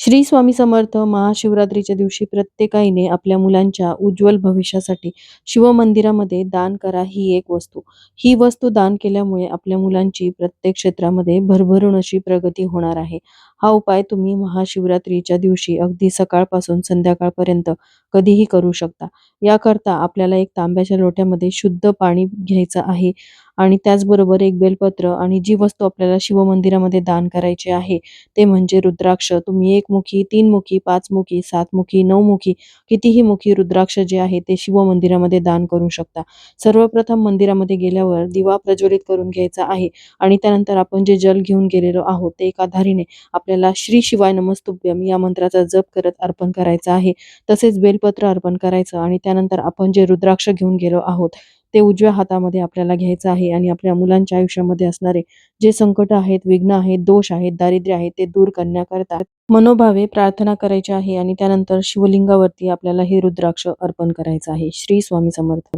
श्री स्वामी समर्थ. महाशिवरात्रीच्या दिवशी प्रत्येक आईने आपल्या मुलांच्या उज्ज्वल भविष्यासाठी शिवमंदिरामध्ये दान करा ही एक वस्तू. ही वस्तू दान केल्यामुळे आपल्या मुलांची प्रत्येक क्षेत्रामध्ये भरभरून अशी प्रगती होणार आहे. हा उपाय तुम्ही महाशिवरात्रीच्या दिवशी अगदी सकाळपासून संध्याकाळपर्यंत कधीही करू शकता. याकरता आपल्याला एक तांब्याच्या लोट्यामध्ये शुद्ध पाणी घ्यायचं आहे आणि त्याचबरोबर एक बेलपत्र आणि जी वस्तू आपल्याला शिवमंदिरामध्ये दान करायची आहे ते म्हणजे रुद्राक्ष. तुम्ही 1 मुखी, 3 मुखी, 5 मुखी, 7 मुखी, 9 मुखी, कितीही मुखी रुद्राक्ष जे आहे ते शिवमंदिरामध्ये दान करू शकता. सर्वप्रथम मंदिरामध्ये गेल्यावर दिवा प्रज्वलित करून घ्यायचा आहे आणि त्यानंतर आपण जे जल घेऊन गेलेलो आहोत ते एका धारीने आपल्याला श्री शिवाय नमस्तुभ्यम या मंत्राचा जप करत अर्पण करायचा आहे. तसेच बेलपत्र अर्पण करायचं आणि त्यानंतर आपण जे रुद्राक्ष घेऊन गेलो आहोत ते उजव्या हातामध्ये आपल्याला घ्यायचं आहे आणि आपल्या मुलांच्या आयुष्यामध्ये असणारे जे संकट आहेत, विघ्न आहेत, दोष आहेत, दारिद्र्य आहे ते दूर करण्याकरता मनोभावे प्रार्थना करायची आहे आणि त्यानंतर शिवलिंगावरती आपल्याला हे रुद्राक्ष अर्पण करायचं आहे. श्री स्वामी समर्थ.